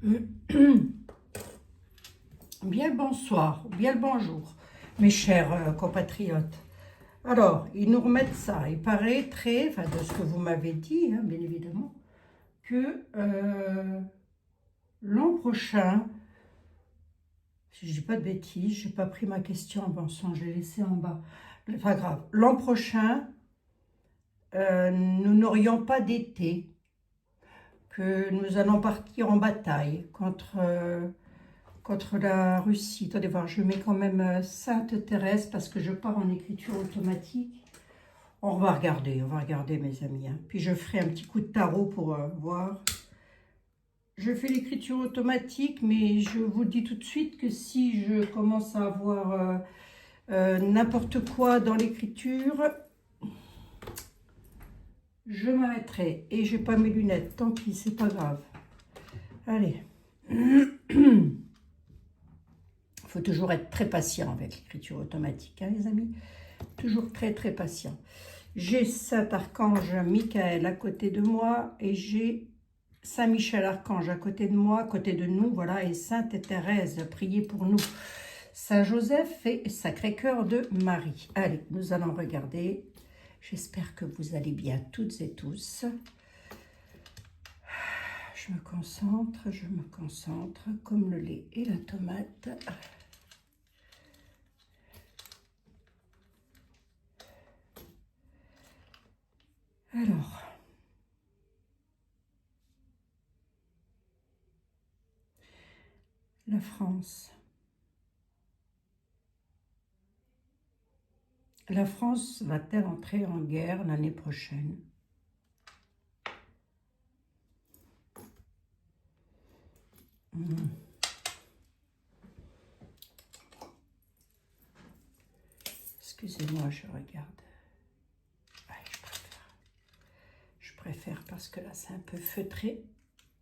Bien le bonsoir, bien le bonjour, mes chers compatriotes. Alors, ils nous remettent ça. Il paraîtrait, enfin de ce que vous m'avez dit, hein, bien évidemment, que l'an prochain, si je dis pas de bêtises, j'ai pas pris ma question en pensant, je l'ai laissée en bas. Pas grave. L'an prochain, nous n'aurions pas d'été, que nous allons partir en bataille contre la Russie. Attendez voir, je mets quand même Sainte Thérèse parce que je pars en écriture automatique. On va regarder mes amis. Hein. Puis je ferai un petit coup de tarot pour voir. Je fais l'écriture automatique, mais je vous dis tout de suite que si je commence à avoir n'importe quoi dans l'écriture, je m'arrêterai. Et j'ai pas mes lunettes, tant pis, c'est pas grave. Allez. Il faut toujours être très patient avec l'écriture automatique, hein, les amis. Toujours très très patient. J'ai Saint Archange Michael à côté de moi et j'ai Saint Michel Archange à côté de moi, à côté de nous, voilà, et Sainte Thérèse, priez pour nous. Saint Joseph et Sacré-Cœur de Marie. Allez, nous allons regarder. J'espère que vous allez bien toutes et tous. Je me concentre, comme le lait et la tomate. Alors, la France. La France va-t-elle entrer en guerre l'année prochaine? Excusez-moi, je regarde. Ouais, je préfère parce que là, c'est un peu feutré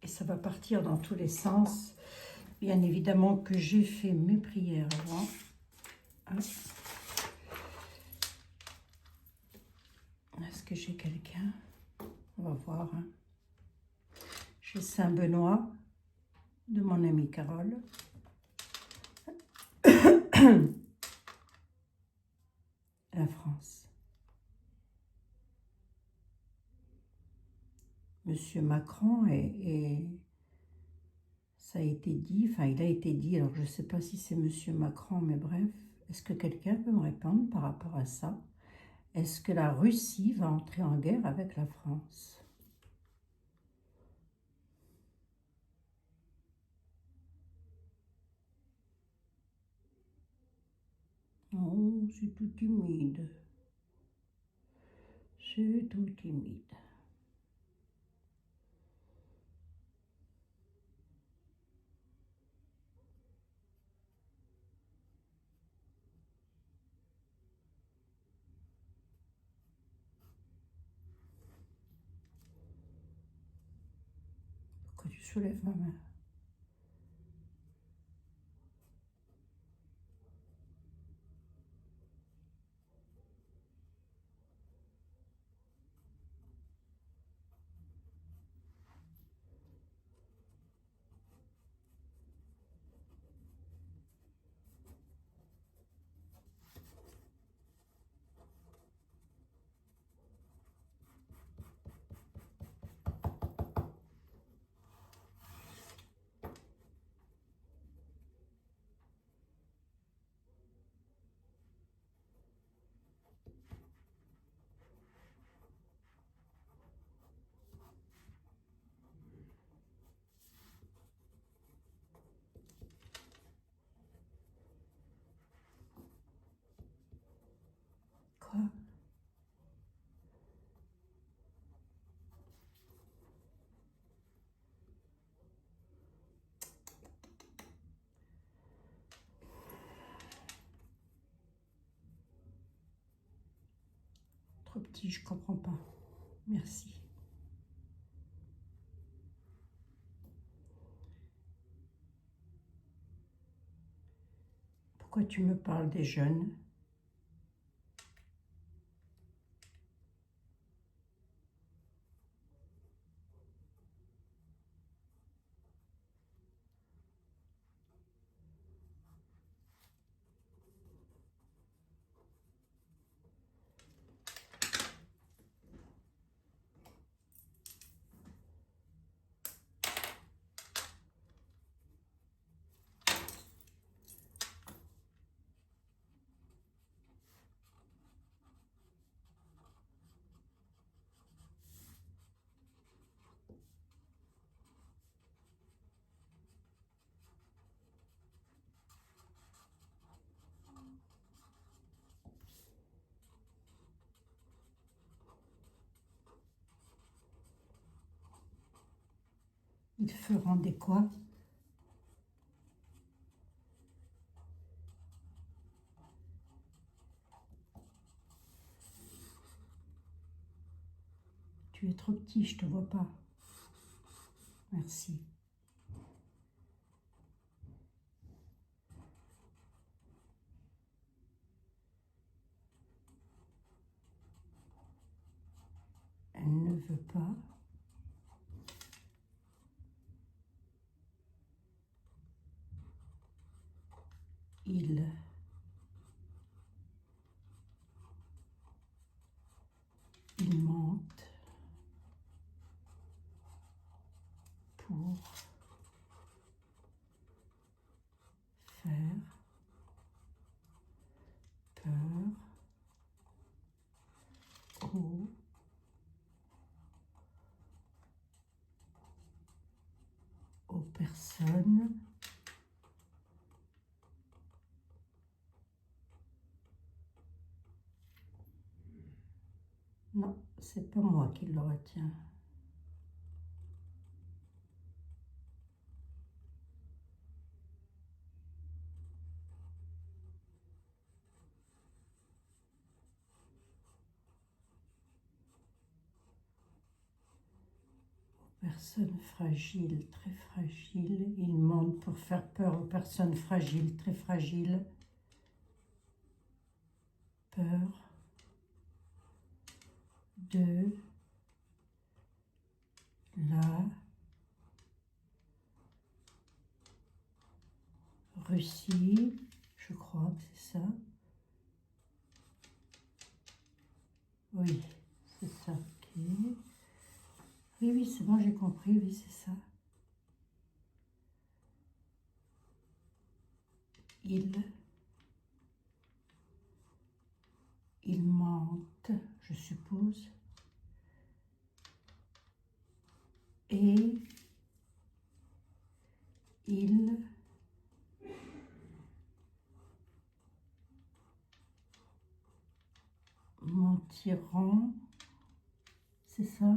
et ça va partir dans tous les sens. Bien évidemment que j'ai fait mes prières avant. Hein. Est-ce que j'ai quelqu'un? On va voir. Hein. J'ai Saint Benoît de mon amie Carole. La France. Monsieur Macron ça a été dit, enfin il a été dit, alors je ne sais pas si c'est Monsieur Macron, mais bref, est-ce que quelqu'un peut me répondre par rapport à ça? Est-ce que la Russie va entrer en guerre avec la France? Oh, c'est tout timide. C'est tout timide. Pourquoi tu soulèves ma main? Quoi? Trop petit, je comprends pas. Merci. Pourquoi tu me parles des jeunes? Ils feront des quoi? Tu es trop petit, je te vois pas. Merci. Elle ne veut pas. Ils mentent pour faire peur aux personnes non, c'est pas moi qui le retiens. Personnes fragiles, très fragiles. Ils mentent pour faire peur aux personnes fragiles, très fragiles. Peur de la Russie, je crois que c'est ça. Oui, c'est ça, ok. Oui, oui, c'est bon, j'ai compris, oui, c'est ça. Ils mentent, je suppose. Et ils mentiront, c'est ça?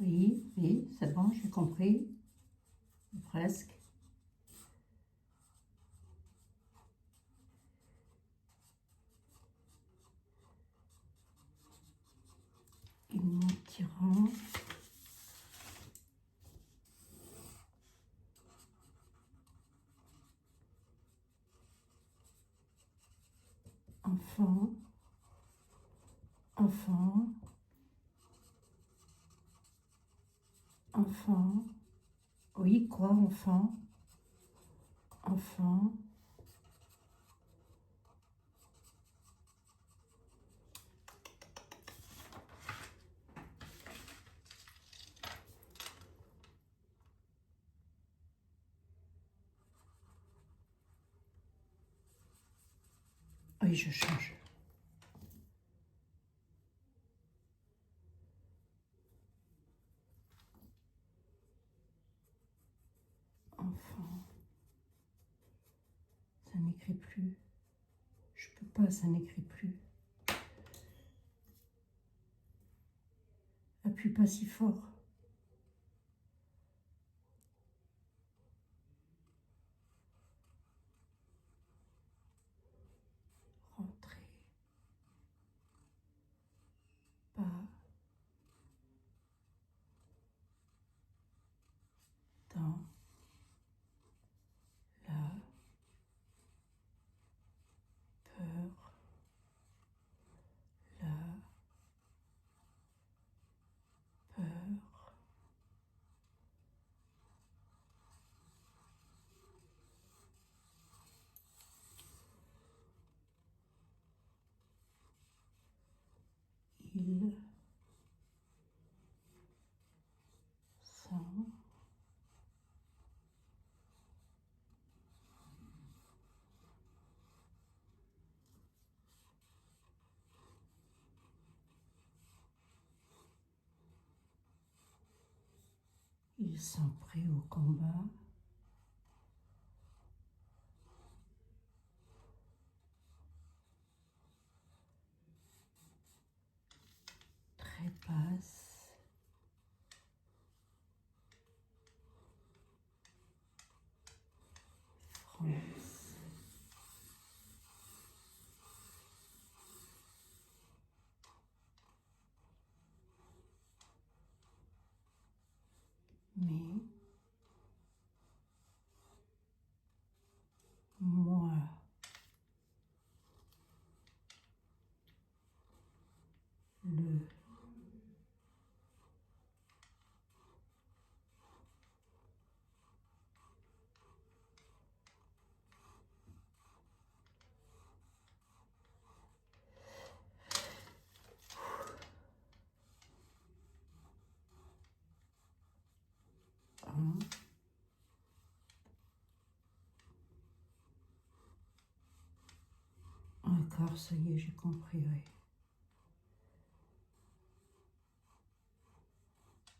Oui, oui, c'est bon, j'ai compris, presque. Ils mentiront. Enfant, enfant, enfant. Oui, quoi, enfant? Enfant. Oui, je change. Enfant. Ça n'écrit plus. Je peux pas, ça n'écrit plus. Appuie pas si fort. Rentrer. Pas. Dans. La. Peur. La. Peur. Ils sont prêts au combat. Trépasse. France. Mais moi, le un. D'accord, ça y est, j'ai compris, oui.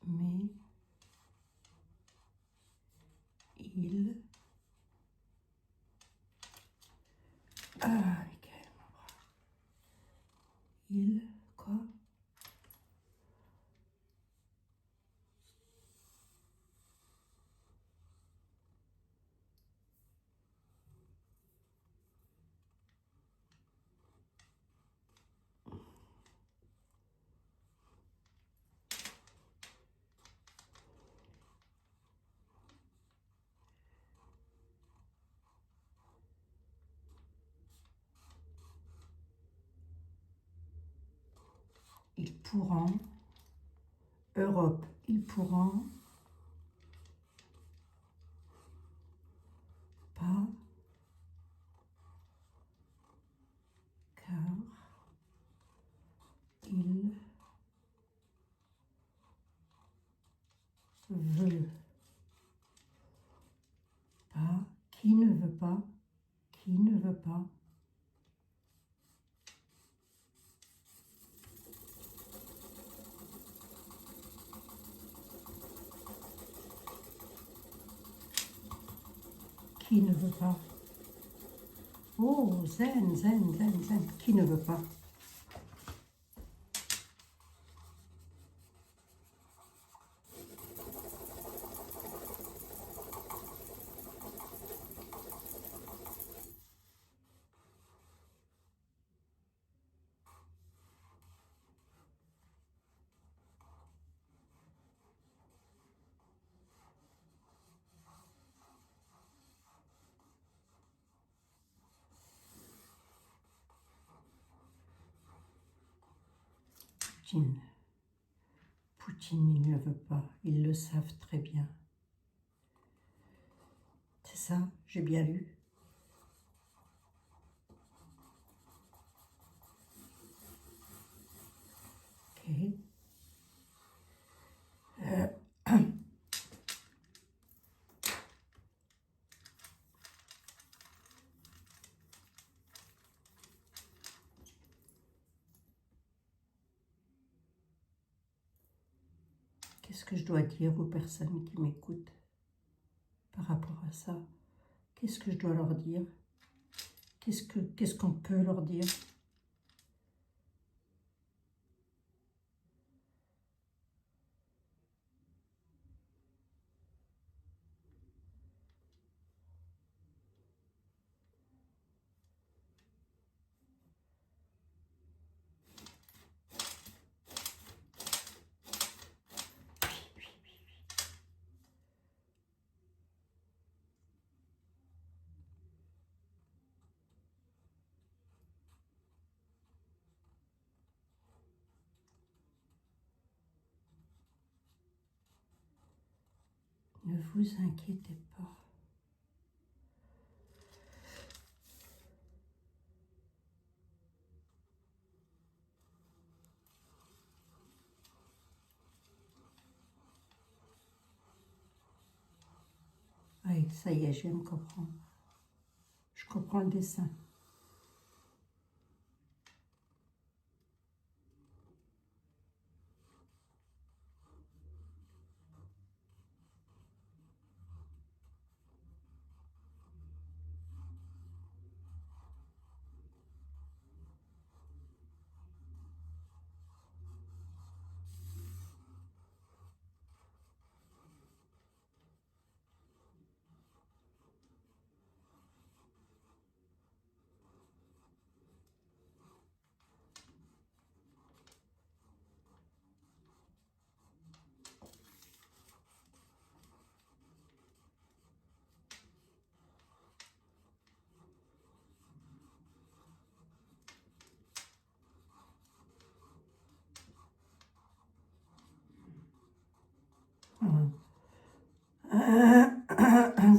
Mais il... Ah, nickel. Il... Quoi? Ils pourront... Europe, ils pourront... Pas... Car... Il... Veut... Pas... Qui ne veut pas? Qui ne veut pas? Qui ne veut pas? Oh, zen, zen, zen, zen. Qui ne veut pas? Poutine. Poutine, il ne veut pas. Ils le savent très bien. C'est ça, j'ai bien lu. Ok. Qu'est-ce que je dois dire aux personnes qui m'écoutent par rapport à ça? Qu'est-ce que je dois leur dire? Qu'est-ce qu'on peut leur dire? Ne vous inquiétez pas. Oui, ça y est, je viens de comprendre. Je comprends le dessin.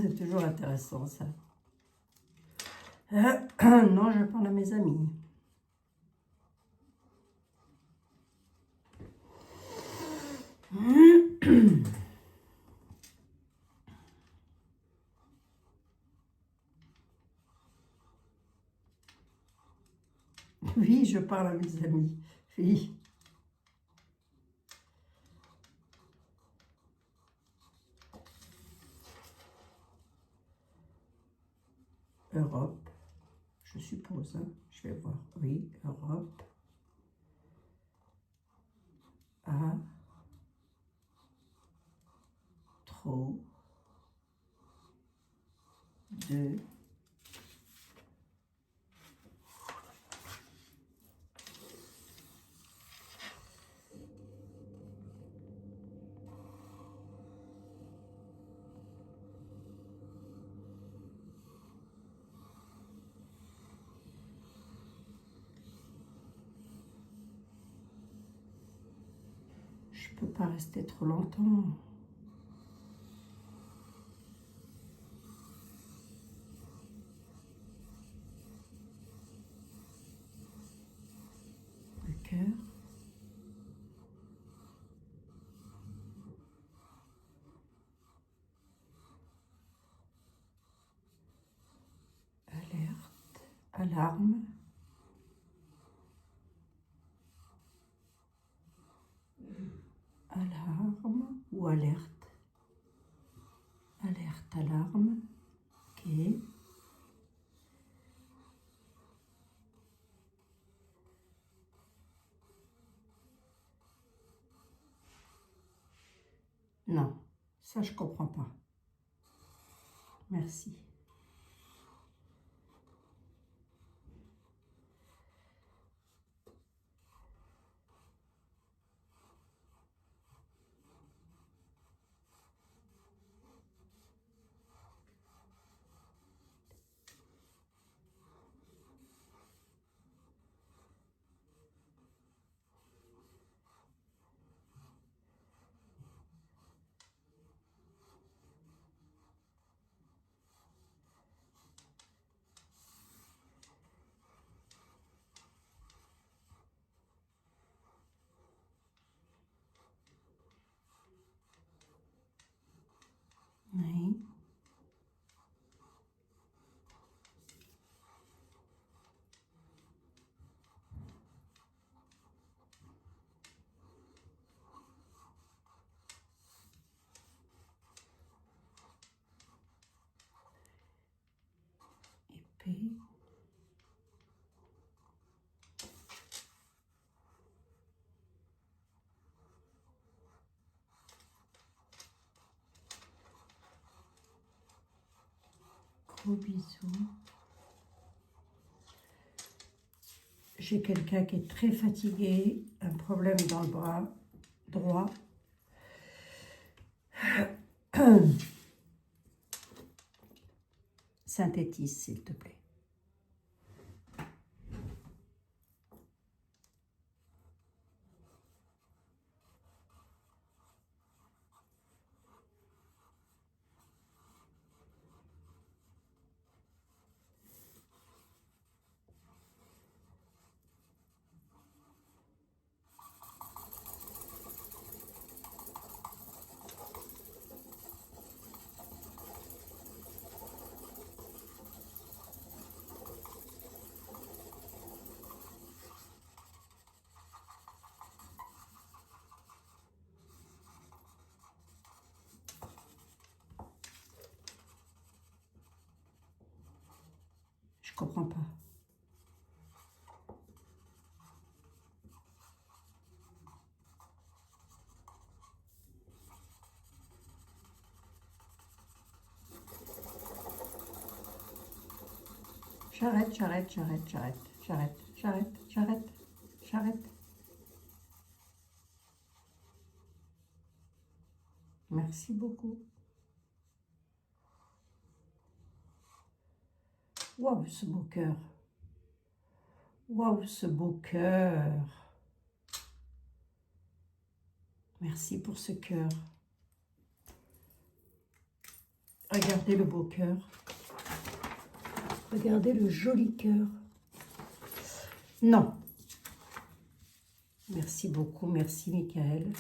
C'est toujours intéressant, ça. Non, je parle à mes amis. Oui, je parle à mes amis. Oui. Europe, je suppose. Hein. Je vais voir. Oui, Europe. A. Trop. De. Je peux pas rester trop longtemps. Le cœur. Alerte. Alarme. Alarme ou alerte. Alerte, alarme. Ok. Non, ça je comprends pas. Merci. Oui. Épée. Gros bisous. J'ai quelqu'un qui est très fatigué, un problème dans le bras droit. Synthétise, s'il te plaît. Je comprends pas. J'arrête, j'arrête, j'arrête, j'arrête, j'arrête, j'arrête, j'arrête, j'arrête. Merci beaucoup. Waouh, ce beau cœur. Waouh, ce beau cœur. Merci pour ce cœur. Regardez le beau cœur. Regardez le joli cœur. Non. Merci beaucoup, merci Michael.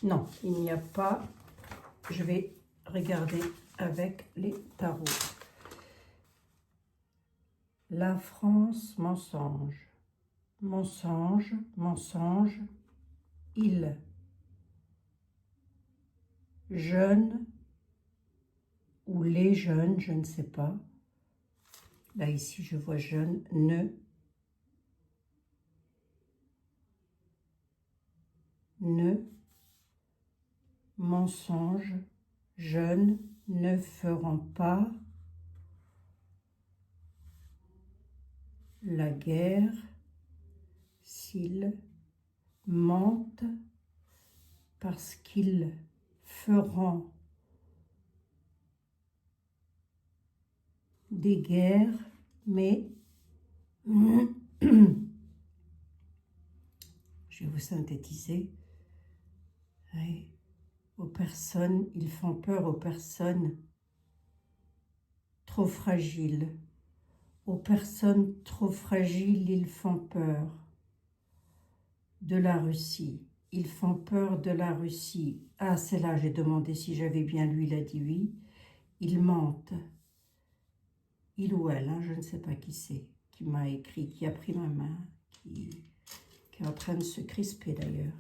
Non, il n'y a pas. Je vais regarder avec les tarots. La France, mensonge. Mensonge, mensonge. Il. Jeune. Ou les jeunes, je ne sais pas. Là, ici, je vois jeune. Ne. Mensonge. Jeunes ne feront pas la guerre s'ils mentent parce qu'ils feront des guerres, mais je vais vous synthétiser. Oui. Aux personnes, ils font peur aux personnes trop fragiles. Aux personnes trop fragiles, ils font peur de la Russie. Ils font peur de la Russie. Ah, c'est là, j'ai demandé si j'avais bien lu, il a dit oui. Ils mentent. Il ou elle, hein, je ne sais pas qui c'est, qui m'a écrit, qui a pris ma main, qui est en train de se crisper d'ailleurs.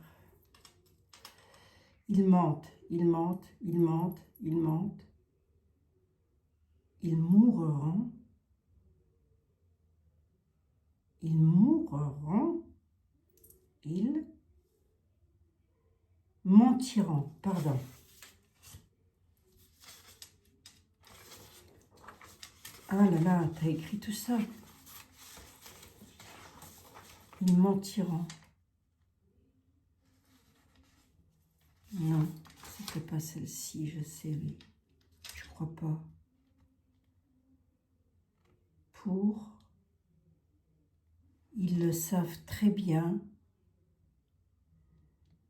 Ils mentent, ils mentent, ils mentent, ils mentent. Ils mourront. Ils mourront. Ils mentiront, pardon. Ah là là, t'as écrit tout ça. Ils mentiront. Non, c'était pas celle-ci, je sais, oui. Je crois pas. Pour, ils le savent très bien.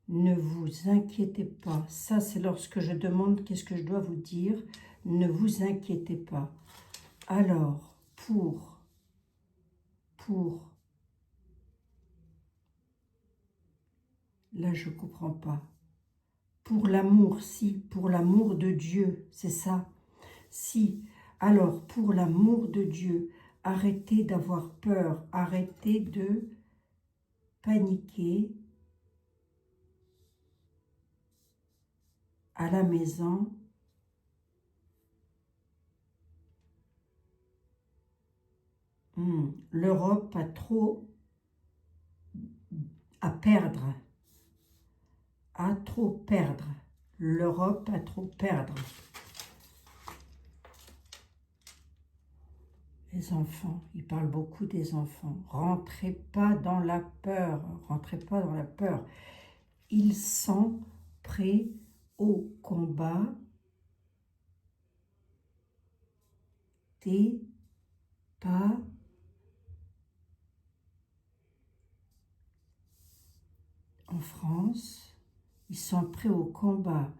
Ne vous inquiétez pas. Ça, c'est lorsque je demande qu'est-ce que je dois vous dire. Ne vous inquiétez pas. Alors, pour, là, je ne comprends pas. Pour l'amour, si, pour l'amour de Dieu, c'est ça. Si, alors, pour l'amour de Dieu, arrêtez d'avoir peur, arrêtez de paniquer à la maison. L'Europe a trop à perdre. À trop perdre. L'Europe a trop perdre. Les enfants, il parle beaucoup des enfants. Rentrez pas dans la peur. Rentrez pas dans la peur. Ils sont prêts au combat des pas en France. Ils sont prêts au combat.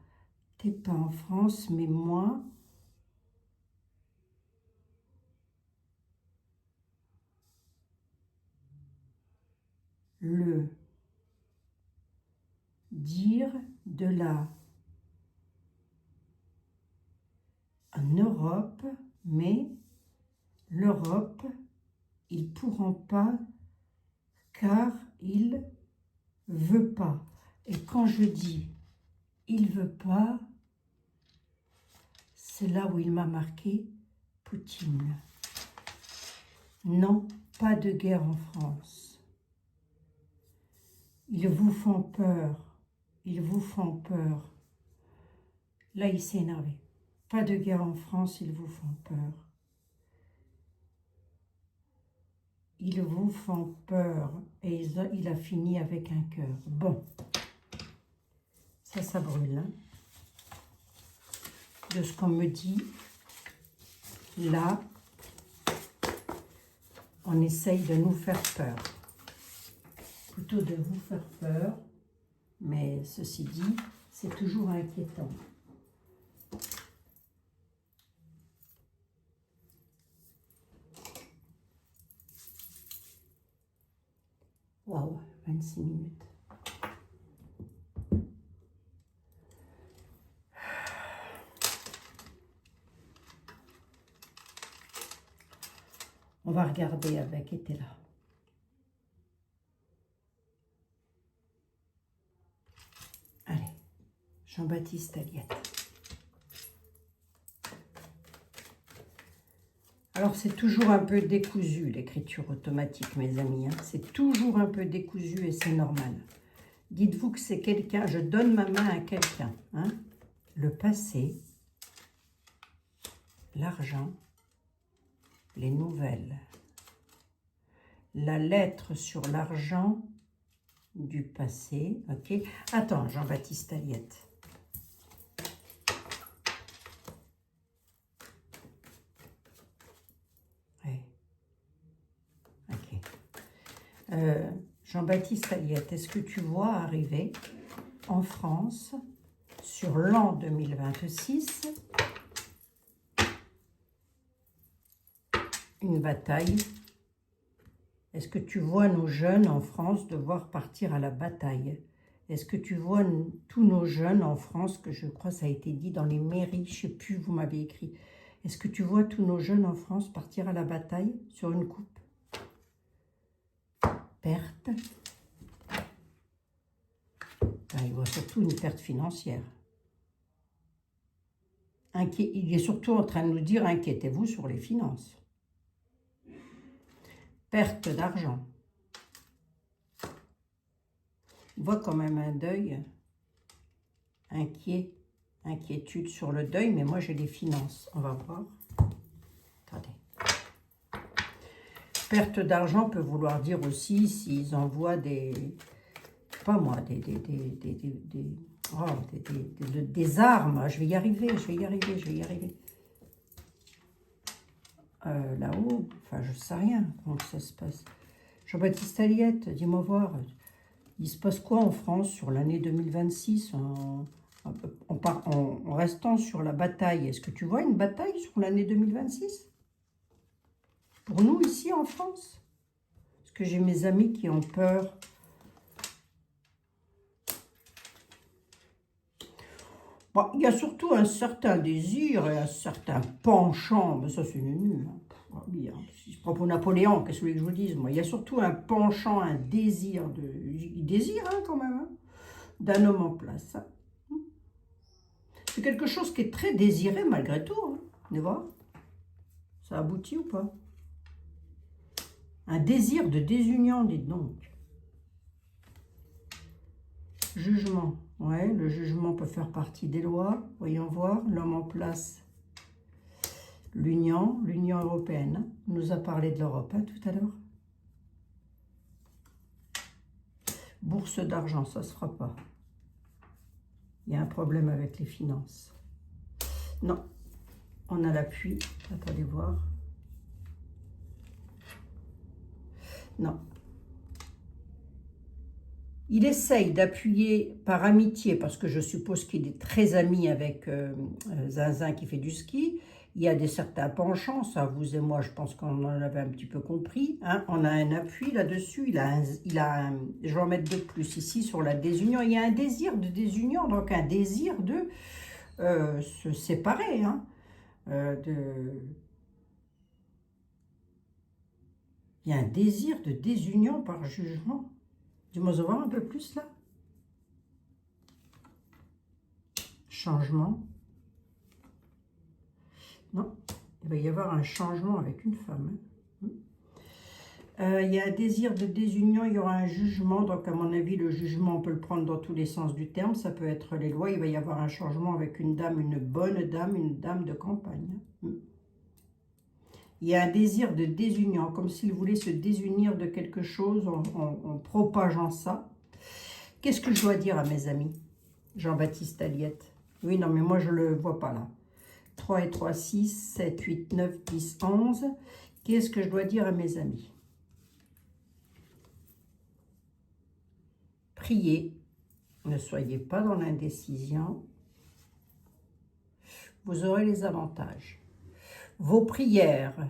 T'es pas en France, mais moi, le dire de la en Europe, mais l'Europe, ils pourront pas car il veut pas. Et quand je dis il veut pas, c'est là où il m'a marqué Poutine. Non, pas de guerre en France. Ils vous font peur. Ils vous font peur. Là, il s'est énervé. Pas de guerre en France, ils vous font peur. Ils vous font peur. Et il a fini avec un cœur. Bon. Ça brûle. Hein. De ce qu'on me dit, là, on essaye de nous faire peur. Plutôt de vous faire peur. Mais ceci dit, c'est toujours inquiétant. Waouh, 26 minutes. On va regarder avec Etela. Allez, Jean-Baptiste Aliette. Alors, c'est toujours un peu décousu, l'écriture automatique, mes amis. Hein. C'est toujours un peu décousu et c'est normal. Dites-vous que c'est quelqu'un, je donne ma main à quelqu'un. Hein. Le passé, l'argent, les nouvelles. La lettre sur l'argent du passé. Ok. Attends, Jean-Baptiste Aliette. Oui. Ok. Jean-Baptiste Aliette, est-ce que tu vois arriver en France sur l'an 2026 une bataille? Est-ce que tu vois nos jeunes en France devoir partir à la bataille? Est-ce que tu vois tous nos jeunes en France, que je crois ça a été dit dans les mairies, je ne sais plus, vous m'avez écrit. Est-ce que tu vois tous nos jeunes en France partir à la bataille sur une coupe? Perte. Il voit surtout une perte financière. Il est surtout en train de nous dire, inquiétez-vous sur les finances. Perte d'argent. Il voit quand même un deuil. Inquiétude sur le deuil, mais moi j'ai les finances. On va voir. Attendez. Perte d'argent peut vouloir dire aussi s'ils envoient des... Pas moi, des armes. Je vais y arriver. Là-haut, enfin je sais rien comment ça se passe. Jean-Baptiste Aliette, dis-moi voir, il se passe quoi en France sur l'année 2026 en restant sur la bataille? Est-ce que tu vois une bataille sur l'année 2026 pour nous ici en France? Parce que j'ai mes amis qui ont peur. Bon, il y a surtout un certain désir et un certain penchant, mais ça c'est nul. Si je prends pour Napoléon, qu'est-ce que je vous dise, moi, il y a surtout un penchant, un désir, il désire quand même, hein, d'un homme en place. Hein. C'est quelque chose qui est très désiré malgré tout, hein. Vous voir, ça aboutit ou pas? Un désir de désunion, dites donc. Jugement. Ouais, le jugement peut faire partie des lois. Voyons voir, l'homme en place. L'Union européenne. On nous a parlé de l'Europe hein, tout à l'heure. Bourse d'argent, ça ne se fera pas. Il y a un problème avec les finances. Non, on a l'appui. Attendez voir. Non. Il essaye d'appuyer par amitié, parce que je suppose qu'il est très ami avec Zinzin qui fait du ski. Il y a certains penchants, ça, vous et moi, je pense qu'on en avait un petit peu compris. Hein. On a un appui là-dessus, je vais en mettre de plus ici sur la désunion. Il y a un désir de désunion, donc un désir de se séparer. Hein. Il y a un désir de désunion par jugement. Dis-moi voir un peu plus là. Changement. Non, il va y avoir un changement avec une femme. Il y a un désir de désunion, il y aura un jugement. Donc à mon avis, le jugement, on peut le prendre dans tous les sens du terme. Ça peut être les lois. Il va y avoir un changement avec une dame, une bonne dame, une dame de campagne. Il y a un désir de désunion, comme s'il voulait se désunir de quelque chose en propageant ça. Qu'est-ce que je dois dire à mes amis? Jean-Baptiste Aliette. Oui, non, mais moi, je ne le vois pas là. 3 et 3, 6, 7, 8, 9, 10, 11. Qu'est-ce que je dois dire à mes amis? Priez. Ne soyez pas dans l'indécision. Vous aurez les avantages. Vos prières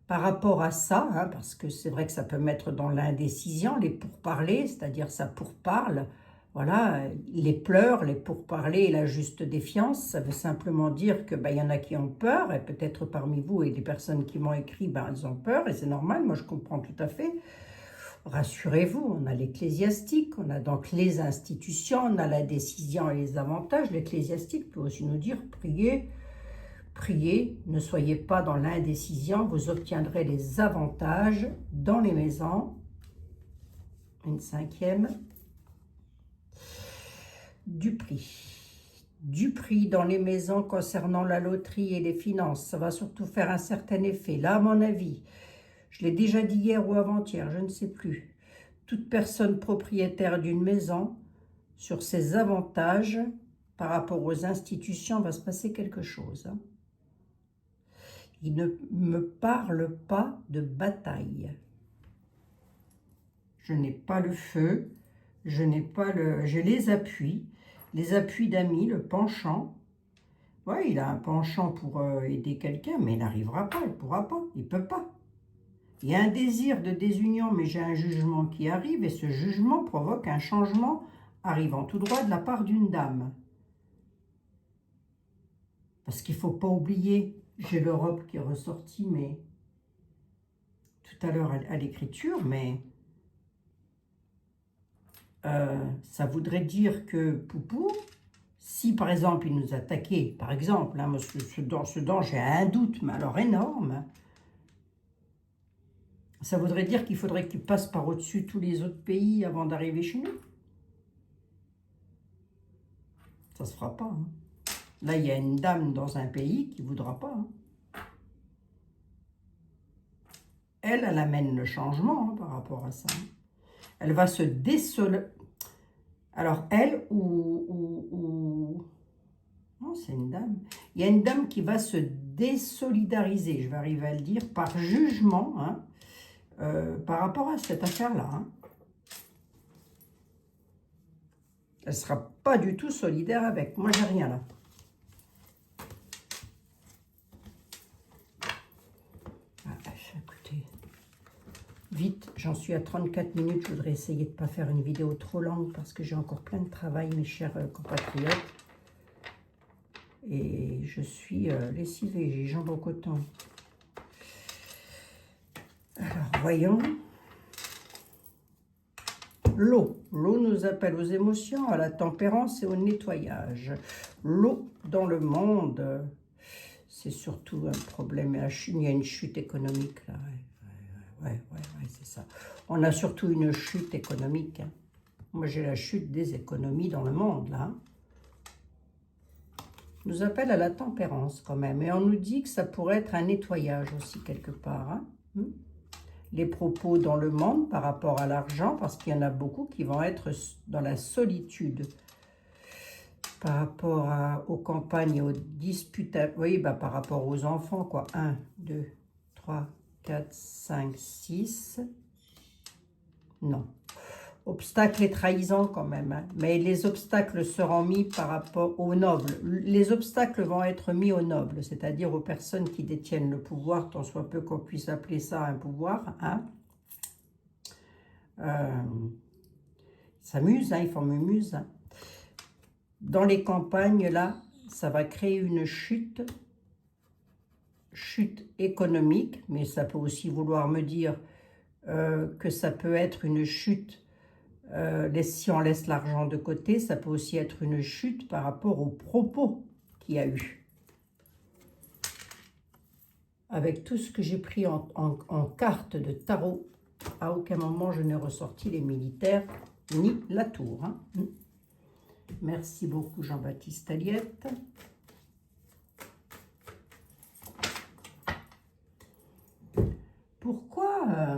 par rapport à ça, hein, parce que c'est vrai que ça peut mettre dans l'indécision, les pourparlers, c'est-à-dire ça pourparle, voilà, les pleurs, les pourparlers et la juste défiance, ça veut simplement dire que y en a qui ont peur, et peut-être parmi vous et les personnes qui m'ont écrit, elles ont peur, et c'est normal, moi je comprends tout à fait. Rassurez-vous, on a l'ecclésiastique, on a donc les institutions, on a la décision et les avantages. L'ecclésiastique peut aussi nous dire, priez, priez, ne soyez pas dans l'indécision, vous obtiendrez les avantages dans les maisons. Une cinquième. Du prix dans les maisons concernant la loterie et les finances. Ça va surtout faire un certain effet. Là, à mon avis, je l'ai déjà dit hier ou avant-hier, je ne sais plus. Toute personne propriétaire d'une maison, sur ses avantages par rapport aux institutions, va se passer quelque chose. Il ne me parle pas de bataille. Je n'ai pas le feu, je n'ai pas le... J'ai les appuis d'amis, le penchant. Ouais, il a un penchant pour aider quelqu'un, mais il n'arrivera pas, il ne pourra pas, il ne peut pas. Il y a un désir de désunion, mais j'ai un jugement qui arrive, et ce jugement provoque un changement arrivant tout droit de la part d'une dame. Parce qu'il ne faut pas oublier, j'ai l'Europe qui est ressortie, mais tout à l'heure à l'écriture, mais ça voudrait dire que Poupou, si par exemple il nous attaquait, par exemple, hein, ce dont j'ai un doute, mais alors énorme, ça voudrait dire qu'il faudrait que tu passes par au-dessus tous les autres pays avant d'arriver chez nous. Ça ne se fera pas. Hein. Là, il y a une dame dans un pays qui ne voudra pas. Hein. Elle amène le changement par rapport à ça. Hein. Elle va se désolider. Alors, elle ou... Non, c'est une dame. Il y a une dame qui va se désolidariser, je vais arriver à le dire, par jugement, hein, par rapport à cette affaire-là. Hein. Elle ne sera pas du tout solidaire avec. Moi, j'ai rien là. Écoutez, vite, j'en suis à 34 minutes. Je voudrais essayer de ne pas faire une vidéo trop longue parce que j'ai encore plein de travail, mes chers compatriotes. Et je suis lessivée, j'ai les jambes au coton. Alors, voyons. L'eau. L'eau nous appelle aux émotions, à la tempérance et au nettoyage. L'eau dans le monde, c'est surtout un problème. Il y a une chute économique, là. Ouais, c'est ça. On a surtout une chute économique. Hein. Moi, j'ai la chute des économies dans le monde, là. Nous appelle à la tempérance, quand même. Et on nous dit que ça pourrait être un nettoyage aussi, quelque part. Hein. Les propos dans le monde par rapport à l'argent, parce qu'il y en a beaucoup qui vont être dans la solitude par rapport aux campagnes, aux disputes, oui, par rapport aux enfants, quoi. 1, 2, 3, 4, 5, 6, non. Obstacles et trahisons quand même, hein. Mais les obstacles seront mis par rapport aux nobles. Les obstacles vont être mis aux nobles, c'est-à-dire aux personnes qui détiennent le pouvoir, tant soit peu qu'on puisse appeler ça un pouvoir. Hein. S'amusent, hein, ils font mumuse. Hein. Dans les campagnes, là, ça va créer une chute économique, mais ça peut aussi vouloir me dire que ça peut être une chute. Si on laisse l'argent de côté, ça peut aussi être une chute par rapport aux propos qu'il y a eu. Avec tout ce que j'ai pris en carte de tarot, à aucun moment je n'ai ressorti les militaires ni la tour. Hein. Merci beaucoup Jean-Baptiste Aliette. Pourquoi...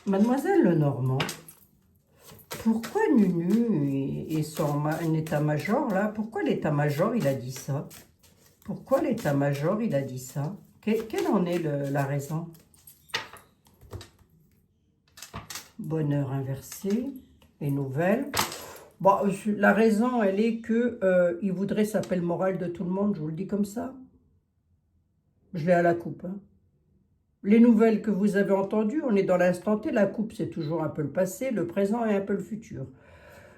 Mademoiselle Lenormand, pourquoi Nunu et son état-major, là, pourquoi l'état-major, il a dit ça? Pourquoi l'état-major, il a dit ça? Quelle en est la raison? Bonheur inversé, les nouvelles. Bon, la raison, elle est que il voudrait sa pelle morale de tout le monde, je vous le dis comme ça. Je l'ai à la coupe. Hein. Les nouvelles que vous avez entendues, on est dans l'instant T. La coupe, c'est toujours un peu le passé, le présent et un peu le futur.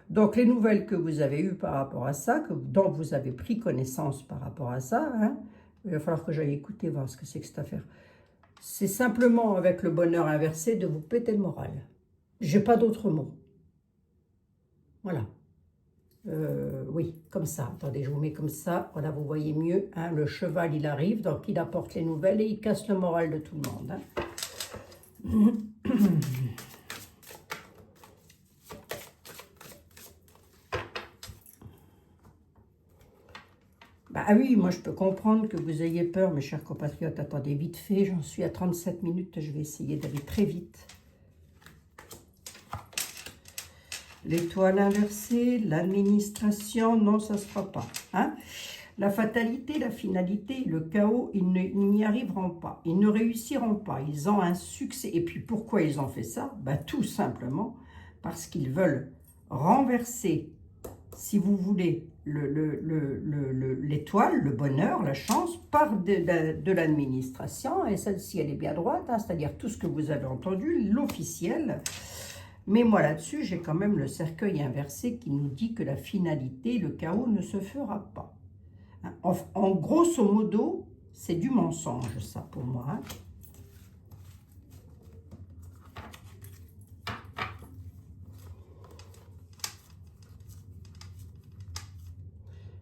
Donc, les nouvelles que vous avez eues par rapport à ça, dont vous avez pris connaissance par rapport à ça, hein, il va falloir que j'aille écouter, voir ce que c'est que cette affaire. C'est simplement, avec le bonheur inversé, de vous péter le moral. J'ai pas d'autre mot. Voilà. Oui, comme ça. Attendez, je vous mets comme ça. Voilà, vous voyez mieux. Hein, le cheval, il arrive, donc il apporte les nouvelles et il casse le moral de tout le monde. Hein. Bah oui, moi je peux comprendre que vous ayez peur, mes chers compatriotes. Attendez, vite fait, j'en suis à 37 minutes. Je vais essayer d'aller très vite. L'étoile inversée, l'administration, non, ça ne se fera pas. Hein? La fatalité, la finalité, le chaos, ils n'y arriveront pas. Ils ne réussiront pas. Ils ont un succès. Et puis pourquoi ils ont fait ça? Ben, tout simplement parce qu'ils veulent renverser, si vous voulez, l'étoile, le bonheur, la chance, par de l'administration. Et celle-ci, elle est bien droite, hein, c'est-à-dire tout ce que vous avez entendu, l'officiel. Mais moi, là-dessus, j'ai quand même le cercueil inversé qui nous dit que la finalité, le chaos, ne se fera pas. En grosso modo, c'est du mensonge, ça, pour moi. Hein.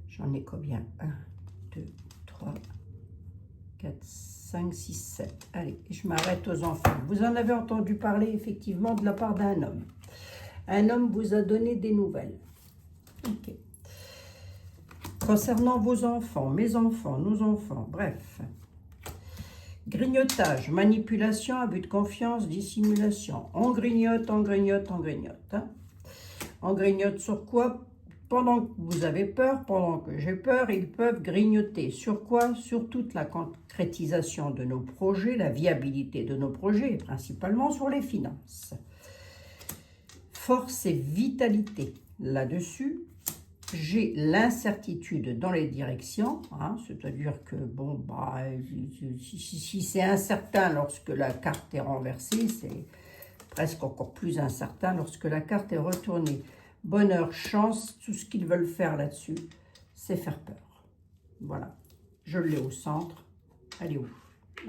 J'en ai combien? 1, 2, 3, 4, 5, 6, 7. Allez, je m'arrête aux enfants. Vous en avez entendu parler, effectivement, de la part d'un homme. Un homme vous a donné des nouvelles. Ok. Concernant vos enfants, mes enfants, nos enfants, bref. Grignotage, manipulation, abus de confiance, dissimulation. On grignote, on grignote, on grignote. Hein. On grignote sur quoi? Pendant que vous avez peur, pendant que j'ai peur, ils peuvent grignoter. Sur quoi? Sur toute la concrétisation de nos projets, la viabilité de nos projets, et principalement sur les finances. Force et vitalité. Là-dessus, j'ai l'incertitude dans les directions, hein, c'est-à-dire que, bon, bah, si c'est incertain lorsque la carte est renversée, c'est presque encore plus incertain lorsque la carte est retournée. Bonheur, chance, tout ce qu'ils veulent faire là-dessus, c'est faire peur. Voilà, je l'ai au centre. Elle est où?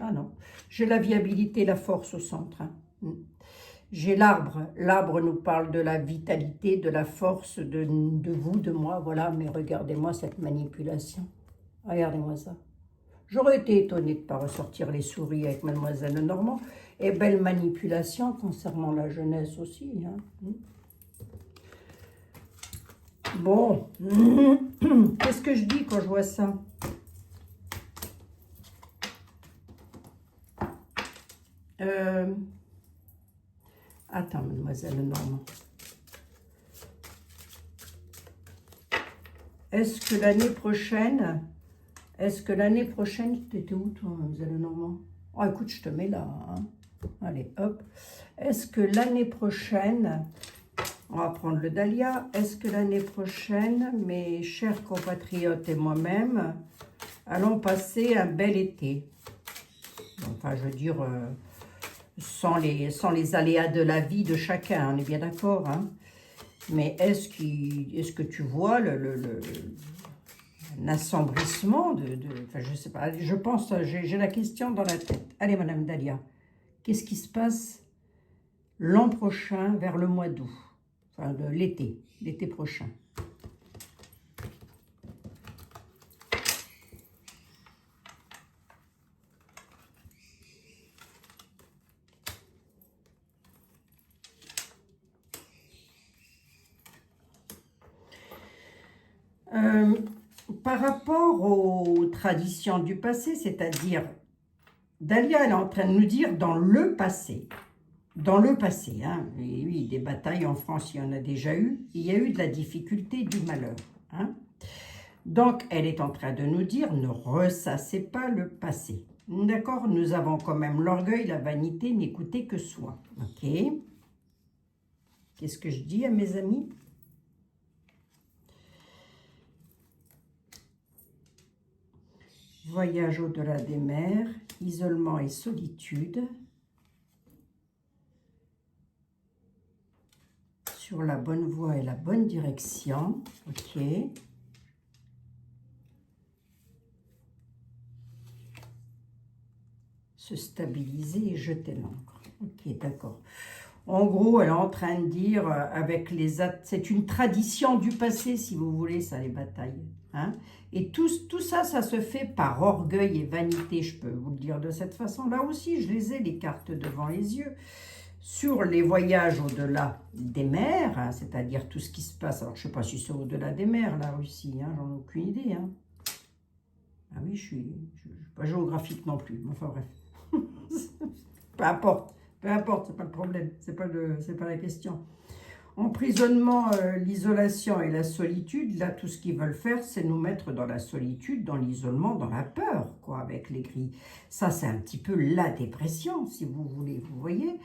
Ah non, j'ai la viabilité, la force au centre. Hein. J'ai l'arbre. L'arbre nous parle de la vitalité, de la force de vous, de moi. Voilà, mais regardez-moi cette manipulation. Regardez-moi ça. J'aurais été étonnée de ne pas ressortir les souris avec Mademoiselle Lenormand. Et belle manipulation concernant la jeunesse aussi. Hein. Bon, qu'est-ce que je dis quand je vois ça? Attends, Mademoiselle Lenormand. Est-ce que l'année prochaine, tu étais où toi, Mademoiselle Lenormand? Oh, écoute, je te mets là. Hein. Allez, hop. Est-ce que l'année prochaine, on va prendre le dahlia, est-ce que l'année prochaine, mes chers compatriotes et moi-même, allons passer un bel été? Enfin, je veux dire, sans les aléas de la vie de chacun, on est bien d'accord, hein? Mais est-ce que tu vois l'assombrissement enfin, je sais pas, je pense, j'ai la question dans la tête. Allez, Madame Dahlia, qu'est-ce qui se passe l'an prochain, vers le mois d'août? Enfin, l'été prochain. Par rapport aux traditions du passé, c'est-à-dire, Dahlia, elle est en train de nous dire dans le passé, hein, et oui, des batailles en France, il y en a déjà eu, il y a eu de la difficulté, du malheur. Hein. Donc, elle est en train de nous dire, ne ressassez pas le passé. D'accord? Nous avons quand même l'orgueil, la vanité, n'écoutez que soi. Ok? Qu'est-ce que je dis à mes amis? Voyage au-delà des mers, isolement et solitude. Sur la bonne voie et la bonne direction. Ok. Se stabiliser et jeter l'encre. Ok, d'accord. En gros, elle est en train de dire, avec les c'est une tradition du passé, si vous voulez, ça, les batailles. Hein? Et tout ça, ça se fait par orgueil et vanité, je peux vous le dire de cette façon. Là aussi, je les ai, les cartes devant les yeux. Sur les voyages au-delà des mers, hein, c'est-à-dire tout ce qui se passe, alors je ne sais pas si c'est au-delà des mers, la Russie, hein, j'en ai aucune idée. Hein. Ah oui, je suis pas géographique non plus, enfin bref. Peu importe, c'est pas le problème, c'est pas la question. Emprisonnement, l'isolation et la solitude, là, tout ce qu'ils veulent faire, c'est nous mettre dans la solitude, dans l'isolement, dans la peur, quoi, avec les grilles. Ça, c'est un petit peu la dépression, si vous voulez, vous voyez.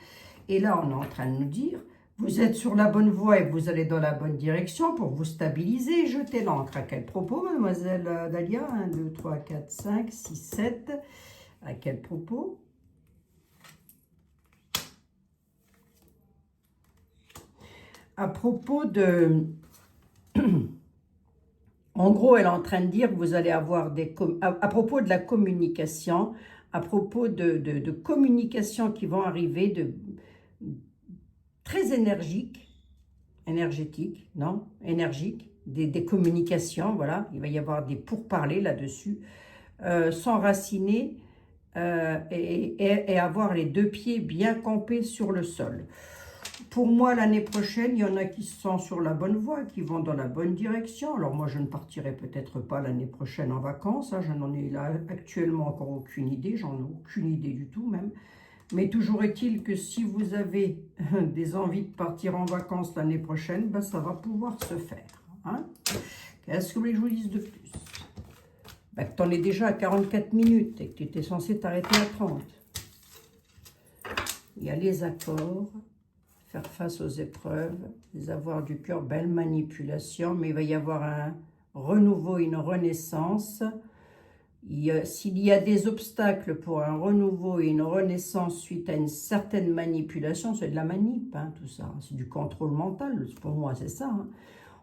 Et là, on est en train de nous dire, vous êtes sur la bonne voie et vous allez dans la bonne direction pour vous stabiliser et jeter l'encre. À quel propos, mademoiselle Dalia? 1, 2, 3, 4, 5, 6, 7. À quel propos? À propos de... En gros, elle est en train de dire que vous allez avoir des... À propos de la communication, à propos de communications qui vont arriver, très énergiques, des communications, voilà. Il va y avoir des pourparlers là-dessus, s'enraciner et avoir les deux pieds bien campés sur le sol. Pour moi, l'année prochaine, il y en a qui sont sur la bonne voie, qui vont dans la bonne direction. Alors moi, je ne partirai peut-être pas l'année prochaine en vacances. Hein, je n'en ai là actuellement encore aucune idée. J'en ai aucune idée du tout même. Mais toujours est-il que si vous avez des envies de partir en vacances l'année prochaine, ben, ça va pouvoir se faire. Hein. Qu'est-ce que vous voulez que je vous dise de plus? Ben, que tu en es déjà à 44 minutes et que tu étais censé t'arrêter à 30. Il y a les accords. Faire face aux épreuves, les avoirs du cœur, belle manipulation, mais il va y avoir un renouveau, une renaissance. S'il y a des obstacles pour un renouveau et une renaissance suite à une certaine manipulation, c'est de la manip, hein, tout ça, c'est du contrôle mental, pour moi c'est ça. Hein.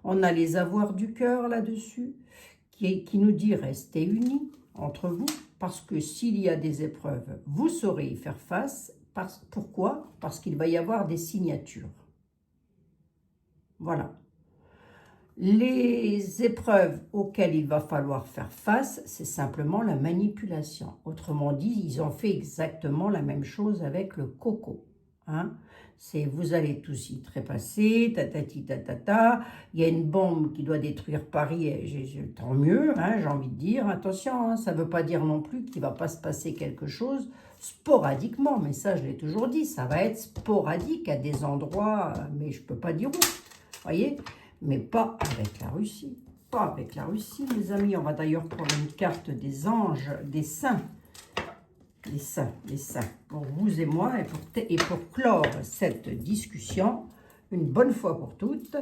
On a les avoirs du cœur là-dessus, qui nous dit restez unis entre vous, parce que s'il y a des épreuves, vous saurez y faire face. Pourquoi? Parce qu'il va y avoir des signatures. Voilà. Les épreuves auxquelles il va falloir faire face, c'est simplement la manipulation. Autrement dit, ils ont fait exactement la même chose avec le coco. Hein? C'est vous allez tous y trépasser, tatati tatata. Il y a une bombe qui doit détruire Paris, tant mieux, hein, j'ai envie de dire. Attention, hein, ça ne veut pas dire non plus qu'il ne va pas se passer quelque chose sporadiquement, mais ça je l'ai toujours dit, ça va être sporadique à des endroits, mais je ne peux pas dire où, voyez, mais pas avec la Russie, pas avec la Russie, mes amis. On va d'ailleurs prendre une carte des anges, des saints, les saints, pour vous et moi, et pour clore cette discussion, une bonne fois pour toutes,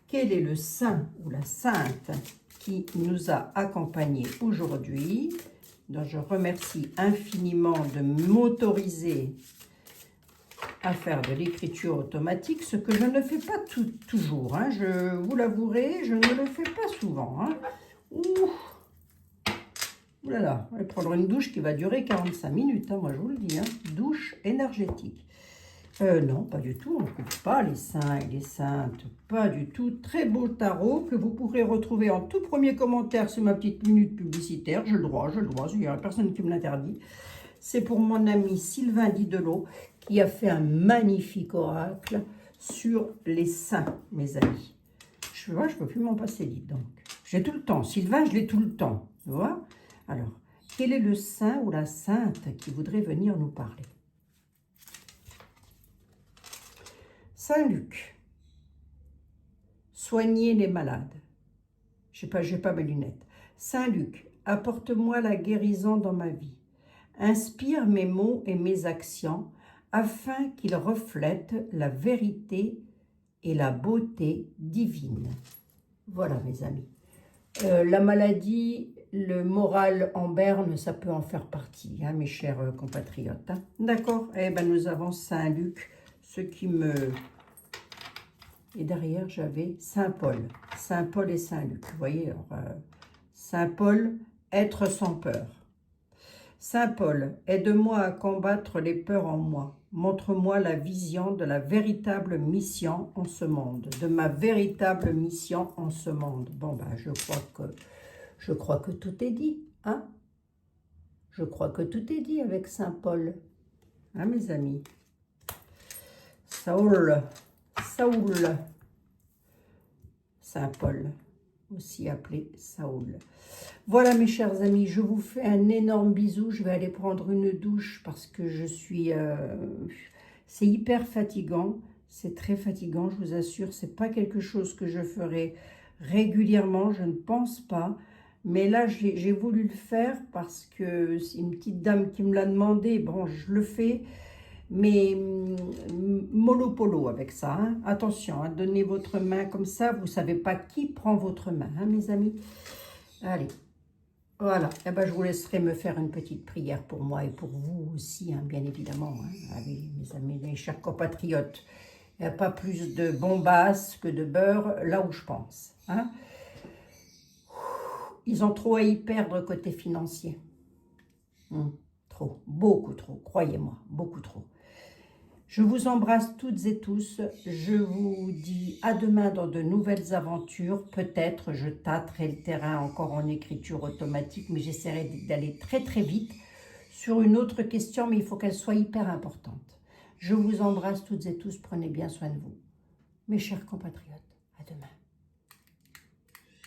quel est le saint ou la sainte qui nous a accompagnés aujourd'hui, dont je remercie infiniment de m'autoriser à faire de l'écriture automatique, ce que je ne fais pas toujours. Hein. Je vous l'avouerai, je ne le fais pas souvent. Hein. Ouh là là, on va prendre une douche qui va durer 45 minutes, hein, moi je vous le dis. Hein. Douche énergétique. Non, pas du tout, on ne coupe pas les saints et les saintes, pas du tout. Très beau tarot que vous pourrez retrouver en tout premier commentaire sur ma petite minute publicitaire. J'ai le droit, il n'y a personne qui me l'interdit. C'est pour mon ami Sylvain Didelot qui a fait un magnifique oracle sur les saints, mes amis. Je vois, je ne peux plus m'en passer, dites donc. J'ai tout le temps, Sylvain, je l'ai tout le temps, tu vois. Alors, quel est le saint ou la sainte qui voudrait venir nous parler? Saint Luc, soignez les malades. Je n'ai pas mes lunettes. Saint Luc, apporte-moi la guérison dans ma vie. Inspire mes mots et mes actions afin qu'ils reflètent la vérité et la beauté divine. Voilà, mes amis. La maladie, le moral en berne, ça peut en faire partie, hein, mes chers compatriotes. Hein. D'accord? Eh bien, nous avons Saint-Luc, ce qui me... Et derrière, j'avais Saint-Paul. Saint-Paul et Saint-Luc. Vous voyez, Saint-Paul, être sans peur. Saint-Paul, aide-moi à combattre les peurs en moi. Montre-moi la vision de la véritable mission en ce monde. De ma véritable mission en ce monde. Bon, ben, je crois que tout est dit. Hein? Je crois que tout est dit avec Saint-Paul. Hein, mes amis? Saoul. Saoul. Saint-Paul, aussi appelé Saoul. Voilà mes chers amis, je vous fais un énorme bisou. Je vais aller prendre une douche parce que je suis... c'est hyper fatigant, c'est très fatigant, je vous assure. C'est pas quelque chose que je ferai régulièrement, je ne pense pas. Mais là, j'ai voulu le faire parce que c'est une petite dame qui me l'a demandé. Bon, je le fais. Mais mollo polo avec ça, hein. Attention, hein, donnez votre main comme ça, vous ne savez pas qui prend votre main, hein, mes amis. Allez, voilà, eh ben, je vous laisserai me faire une petite prière pour moi et pour vous aussi, hein, bien évidemment. Hein. Allez, mes amis, mes chers compatriotes, il n'y a pas plus de bombasse que de beurre, là où je pense. Hein. Ils ont trop à y perdre côté financier. Trop, beaucoup trop, croyez-moi, beaucoup trop. Je vous embrasse toutes et tous. Je vous dis à demain dans de nouvelles aventures. Peut-être je tâterai le terrain encore en écriture automatique, mais j'essaierai d'aller très très vite sur une autre question, mais il faut qu'elle soit hyper importante. Je vous embrasse toutes et tous. Prenez bien soin de vous. Mes chers compatriotes, à demain.